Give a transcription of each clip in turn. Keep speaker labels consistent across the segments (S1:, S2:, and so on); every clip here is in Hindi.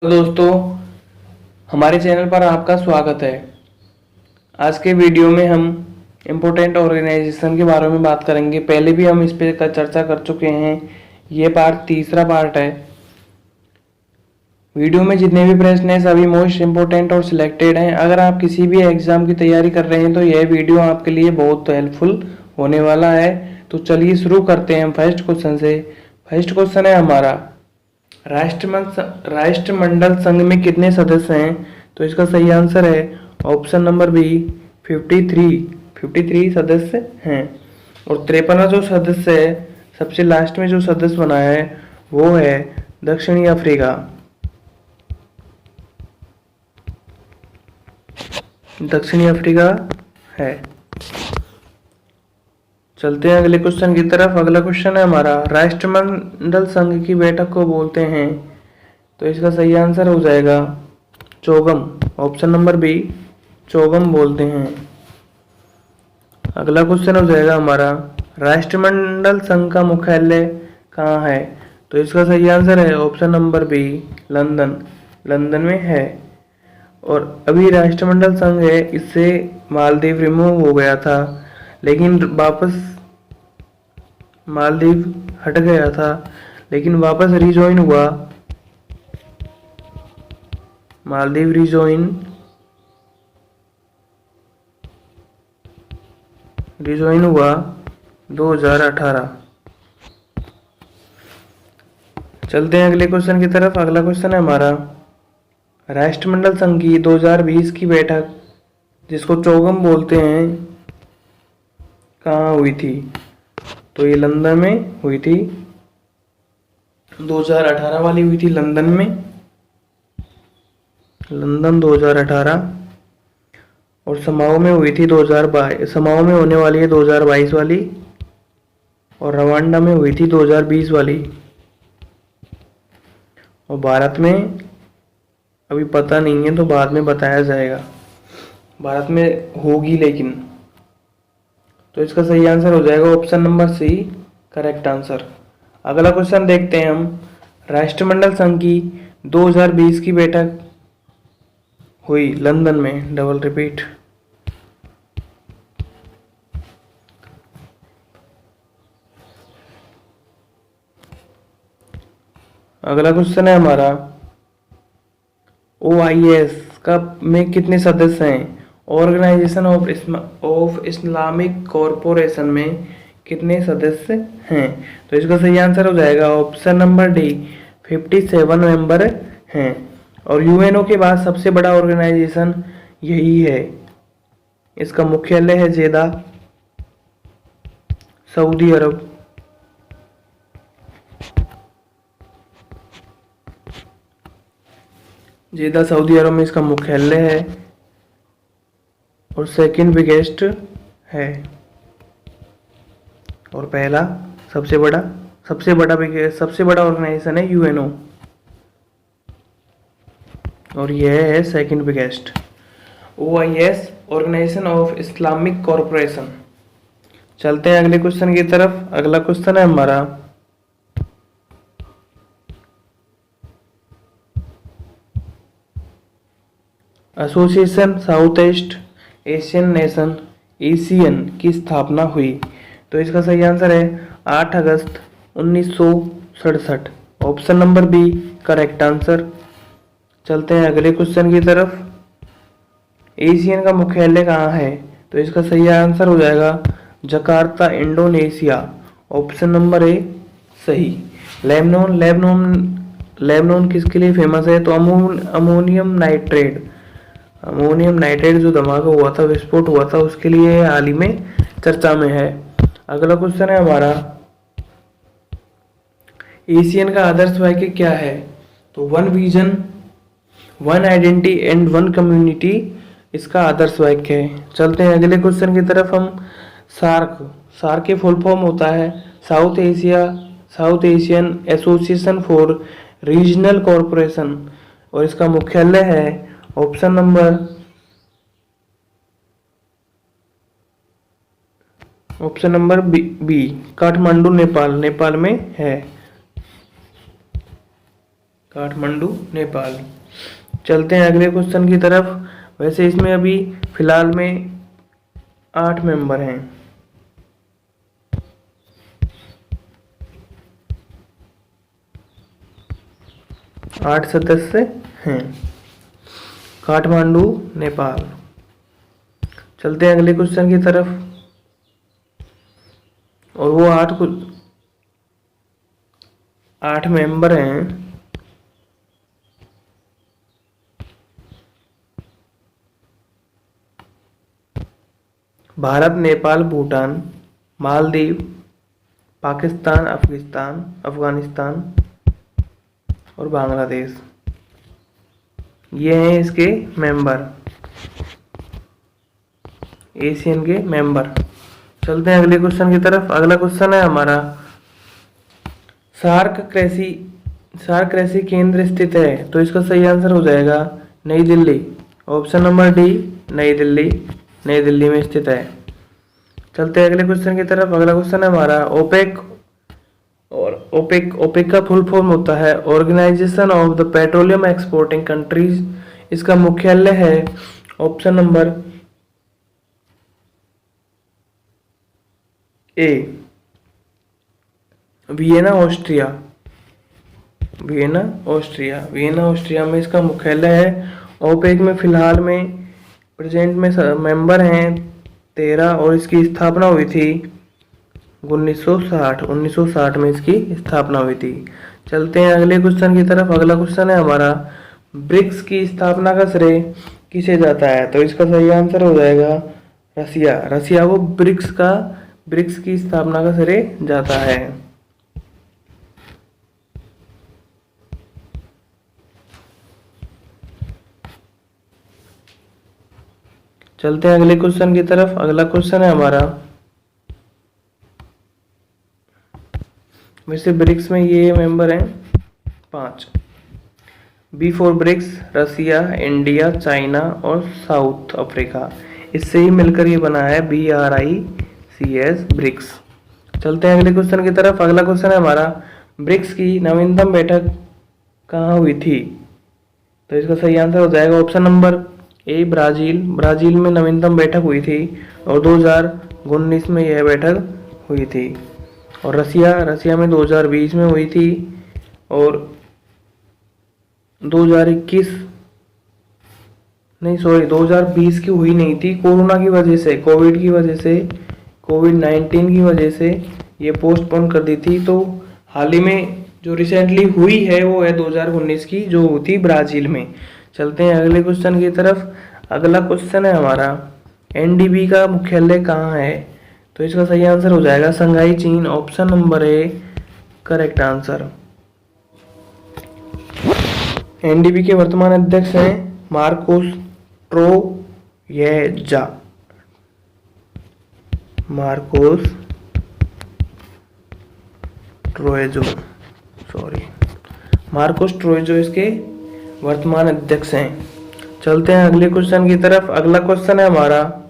S1: तो दोस्तों, हमारे चैनल पर आपका स्वागत है। आज के वीडियो में हम इम्पोर्टेंट ऑर्गेनाइजेशन के बारे में बात करेंगे। पहले भी हम इस पर चर्चा कर चुके हैं। ये तीसरा पार्ट है। वीडियो में जितने भी प्रश्न हैं सभी मोस्ट इम्पोर्टेंट और सिलेक्टेड हैं। अगर आप किसी भी एग्जाम की तैयारी कर रहे हैं तो यह वीडियो आपके लिए बहुत हेल्पफुल होने वाला है। तो चलिए शुरू करते हैं हम फर्स्ट क्वेश्चन से। फर्स्ट क्वेश्चन है हमारा, राष्ट्रमंडल संघ में कितने सदस्य हैं? तो इसका सही आंसर है ऑप्शन नंबर बी 53 सदस्य हैं। और 53वां जो सदस्य है, सबसे लास्ट में जो सदस्य बना है वो है दक्षिणी अफ्रीका। दक्षिणी अफ्रीका है। चलते हैं अगले क्वेश्चन की तरफ। अगला क्वेश्चन है हमारा, राष्ट्रमंडल संघ की बैठक को बोलते हैं? तो इसका सही आंसर हो जाएगा चौगम। ऑप्शन नंबर बी चौगम बोलते हैं। अगला क्वेश्चन हो जाएगा हमारा, राष्ट्रमंडल संघ का मुख्यालय कहाँ है? तो इसका सही आंसर है option number B London. London में है। और अभी राष्ट्रमंडल संघ है, इससे मालदीव रिमूव हो गया था, लेकिन वापस मालदीव हट गया था, लेकिन वापस रिजॉइन हुआ। मालदीव रिजॉइन हुआ 2018। चलते हैं अगले क्वेश्चन की तरफ। अगला क्वेश्चन है हमारा, राष्ट्रमंडल संघ की 2020 की बैठक, जिसको चौगम बोलते हैं, कहाँ हुई थी? तो ये लंदन में हुई थी। 2018 वाली हुई थी लंदन में। लंदन 2018। और समाओ में हुई थी 2022। समाओ में होने वाली है 2022 वाली। और रवांडा में हुई थी 2020 वाली। और भारत में अभी पता नहीं है, तो बाद में बताया जाएगा। भारत में होगी लेकिन। तो इसका सही आंसर हो जाएगा option number C correct answer. अगला क्वेश्चन देखते हैं हम, राष्ट्रमंडल संघ की 2020 की बैठक हुई लंदन में, डबल रिपीट। अगला क्वेश्चन है हमारा, OIS का में कितने सदस्य हैं? ऑर्गेनाइजेशन ऑफ इस्लामिक कॉरपोरेशन में कितने सदस्य हैं? तो इसका सही आंसर हो जाएगा ऑप्शन नंबर डी 57 मेंबर हैं। और यूएनओ के बाद सबसे बड़ा ऑर्गेनाइजेशन यही है। इसका मुख्यालय है जेदा, सऊदी अरब। जेदा सऊदी अरब में इसका मुख्यालय है। और सेकंड बिगेस्ट है। और पहला सबसे बड़ा ऑर्गेनाइजेशन है यूएनओ। और यह है second biggest. OIS organisation of Islamic corporation. चलते हैं अगले क्वेश्चन की तरफ। अगला क्वेश्चन है हमारा, association south east Asian nation ASEAN की स्थापना हुई? तो इसका सही आंसर है 8 अगस्त 1967। Option number B correct answer. चलते हैं अगले क्वेश्चन की तरफ। ASEAN का मुख्यालय कहाँ है? तो इसका सही आंसर हो जाएगा जकार्ता, इंडोनेशिया। ऑप्शन नंबर ए सही। लेबनान किसके लिए फेमस है? तो अमोनियम नाइट्रेट जो धमाका हुआ था, विस्फोट हुआ था, उसके लिए हाल ही में चर्चा में है। अगला क्वेश्चन है हमारा, ASEAN का आदर्श वाक्य क्या है? तो one vision, one identity and one community इसका आदर्श वाक्य है। चलते हैं अगले क्वेश्चन की तरफ हम। सार्क के फुल फॉर्म होता है South Asian association for regional corporation. और इसका मुख्यालय है option number B Kathmandu, Nepal में है। काठमांडू नेपाल। चलते हैं अगले क्वेश्चन की तरफ। वैसे इसमें अभी फिलहाल में 8 मेंबर हैं। 8 सदस्य हैं काठमांडू नेपाल। चलते हैं अगले क्वेश्चन की तरफ। और वो 8 मेंबर हैं। भारत, नेपाल, भूटान, मालदीव, पाकिस्तान, अफगानिस्तान और बांग्लादेश, ये हैं इसके मेंबर, एशियन के मेंबर। चलते हैं अगले क्वेश्चन की तरफ। अगला क्वेश्चन है हमारा, सार्क कृषि केंद्र स्थित है, तो इसका सही आंसर हो जाएगा नई दिल्ली। ऑप्शन नंबर डी, नई दिल्ली में स्थित है। चलते हैं अगले क्वेश्चन की तरफ। अगला क्वेश्चन है हमारा, ओपेक का फुल फॉर्म होता है organisation of the petroleum exporting countries. इसका मुख्यालय है option number A, Vienna Austria में इसका मुख्यालय है। ओपेक में फिलहाल में प्रेजेंट में मेंबर हैं 13 और इसकी स्थापना हुई थी 1960 में इसकी स्थापना हुई थी। चलते हैं अगले क्वेश्चन की तरफ। अगला क्वेश्चन है हमारा, ब्रिक्स की स्थापना का श्रेय किसे जाता है, तो इसका सही आंसर हो जाएगा रसिया को ब्रिक्स की स्थापना का श्रेय जाता है। चलते हैं अगले क्वेश्चन की तरफ। अगला क्वेश्चन है हमारा, वैसे ब्रिक्स में ये मेंबर हैं 5, B for BRICS, Russia, India, China और साउथ अफ्रीका। इससे ही मिलकर ये बना है BRICS, ब्रिक्स। चलते हैं अगले क्वेश्चन की तरफ। अगला क्वेश्चन है हमारा, ब्रिक्स की नवीनतम बैठक कहाँ हुई थी, तो इसका सही आंसर हो जाएगा ऑप्शन नंबर ए, ब्राजील में नवीनतम बैठक हुई थी और 2019 में यह बैठक हुई थी। और रसिया में 2020 में हुई थी और 2020 की हुई नहीं थी, कोविड-19 की वजह से ये पोस्टपोन कर दी थी। तो हाल ही में जो रिसेंटली हुई है वो है 2019 की, जो हुई थी ब्राजील में। चलते हैं अगले क्वेश्चन की तरफ। अगला क्वेश्चन है हमारा, NDB का मुख्यालय कहाँ है, तो इसका सही आंसर हो जाएगा शंघाई, चीन। Option number A correct answer. NDB के वर्तमान अध्यक्ष हैं मार्कोस ट्रोएजो इसके वर्तमान अध्यक्ष हैं। चलते हैं अगले क्वेश्चन की तरफ। अगला क्वेश्चन है हमारा,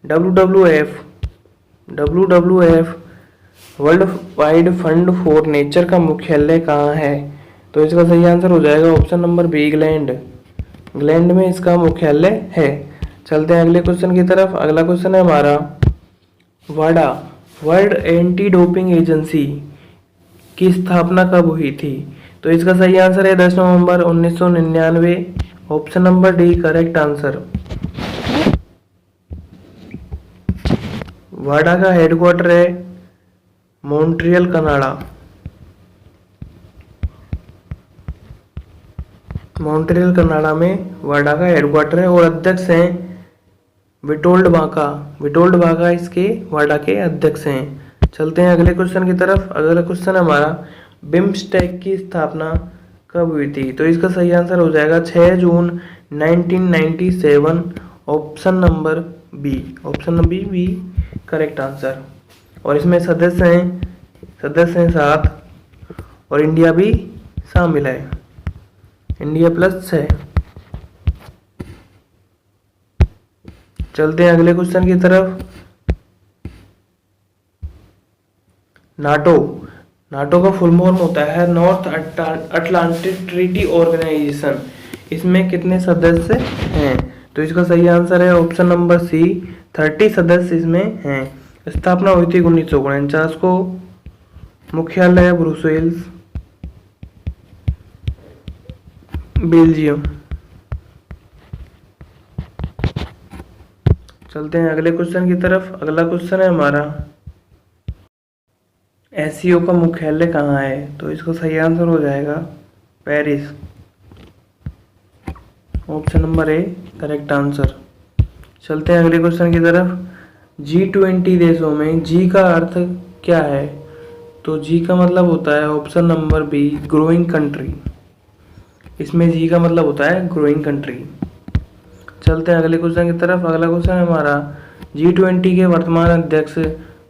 S1: WWF world wide fund for nature का मुख्यालय कहाँ है, तो इसका सही आंसर हो जाएगा ऑप्शन नंबर बी, इंग्लैंड में इसका मुख्यालय है। चलते हैं अगले क्वेश्चन की तरफ। अगला क्वेश्चन है हमारा, वाडा वर्ल्ड एंटी डोपिंग एजेंसी की स्थापना कब हुई थी, तो इसका सही आंसर है 10 November 1999। Option number D correct answer. Wada का हेडक्वार्टर है मॉन्ट्रियल, कनाडा। मॉन्ट्रियल कनाडा में वाडा का हेडक्वार्टर है और अध्यक्ष हैं विटोल्ड बाका इसके वाडा के अध्यक्ष हैं। चलते हैं अगले क्वेश्चन की तरफ। अगला क्वेश्चन हमारा, बिम्स्टेक की स्थापना कब हुई थी, तो इसका सही आंसर हो जाएगा 6 जून 1997। Option number B correct answer. और इसमें सदस्य हैं 7 और इंडिया भी शामिल है, इंडिया +6। चलते हैं अगले क्वेश्चन की तरफ। नाटो का फुल फॉर्म होता है नॉर्थ अटलांटिक ट्रीटी ऑर्गेनाइजेशन। इसमें कितने सदस्य हैं? तो इसका सही आंसर है ऑप्शन नंबर सी, 30 सदस्य इसमें हैं। स्थापना हुई थी 1949 को। मुख्यालय ब्रुसेल्स, बेल्जियम। चलते हैं अगले क्वेश्चन की तरफ। अगला क्वेश्चन है हमारा, एससीओ का मुख्यालय कहाँ है? तो इसका सही आंसर हो जाएगा Paris. Option number A correct answer. चलते हैं अगले क्वेश्चन की तरफ। G20 देशों में जी का अर्थ क्या है? तो जी का मतलब होता है option number B, growing country. इसमें जी का मतलब होता है ग्रोइंग कंट्री। चलते हैं अगले क्वेश्चन की तरफ। अगला क्वेश्चन है हमारा, G20 के वर्तमान अध्यक्ष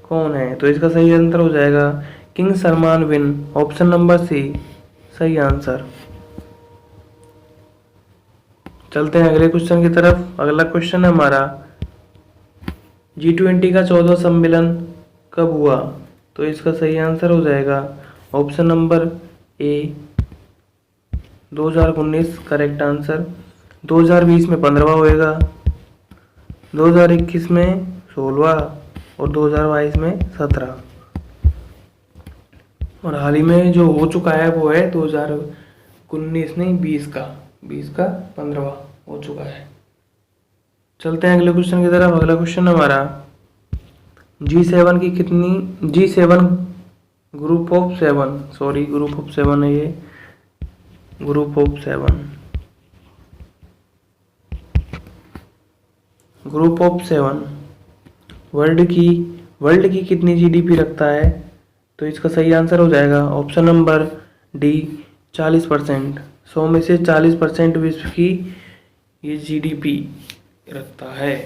S1: कौन है? तो इसका सही आंसर हो जाएगा किंग सलमान बिन। ऑप्शन नंबर सी सही आंसर। चलते हैं अगले क्वेश्चन की तरफ। अगला क्वेश्चन है हमारा, G20 का 14वां सम्मेलन कब हुआ? तो इसका सही आंसर हो जाएगा ऑप्शन नंबर ए 2019 करेक्ट आंसर। 2020 में 15वां होएगा, 2021 में 16वां और 2022 में 17। और हाल ही में जो हो चुका है वो है 2019 नहीं 20 का 15वां हो चुका है। चलते हैं अगले क्वेश्चन की तरफ। अगला क्वेश्चन हमारा, G7 की कितनी G7 ग्रुप ऑफ सेवन है ये, ग्रुप ऑफ सेवन वर्ल्ड की कितनी जीडीपी रखता है? तो इसका सही आंसर हो जाएगा ऑप्शन नंबर डी 40%। 100 में से 40% विश्व की ये जीडीपी रखता है।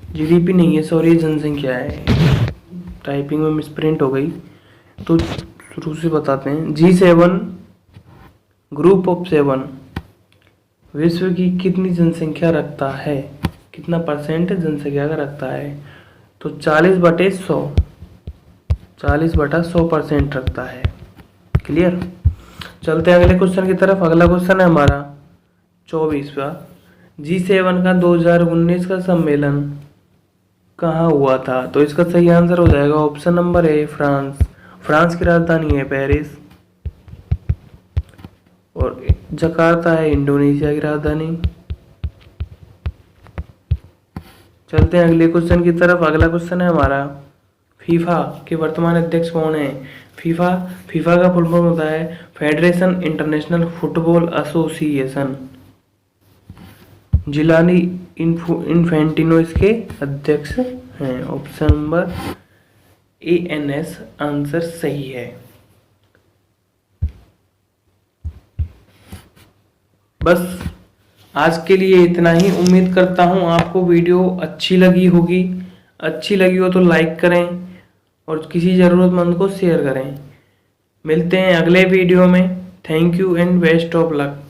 S1: जीडीपी नहीं है, सॉरी, जनसंख्या है। टाइपिंग में मिसप्रिंट हो गई, तो शुरू से बताते हैं। G7 ग्रुप ऑफ 7 विश्व की कितनी जनसंख्या रखता है? कितना परसेंट जनसंख्या का रखता है? तो 40/100, 40/100% रखता है। क्लियर। चलते हैं अगले क्वेश्चन की तरफ। अगला क्वेश्चन है हमारा 24वां, G7 का 2019 का सम्मेलन कहाँ हुआ था? तो इसका सही आंसर हो जाएगा ऑप्शन नंबर ए फ्रांस की राजधानी है पेरिस, और जकार्ता है इंडोनेशिया की राजधानी। चलते हैं अगले क्वेश्चन की तरफ। अगला क्वेश्चन है हमारा, फीफा के वर्तमान अध्यक्ष कौन है? फीफा का फुल फॉर्म होता है federation international football association. Jilani Infantino इसके अध्यक्ष हैं। ऑप्शन नंबर ANS आंसर सही है। बस आज के लिए इतना ही। उम्मीद करता हूँ आपको वीडियो अच्छी लगी होगी। अच्छी लगी हो तो लाइक करें और किसी ज़रूरतमंद को शेयर करें। मिलते हैं अगले वीडियो में। Thank you and best of luck.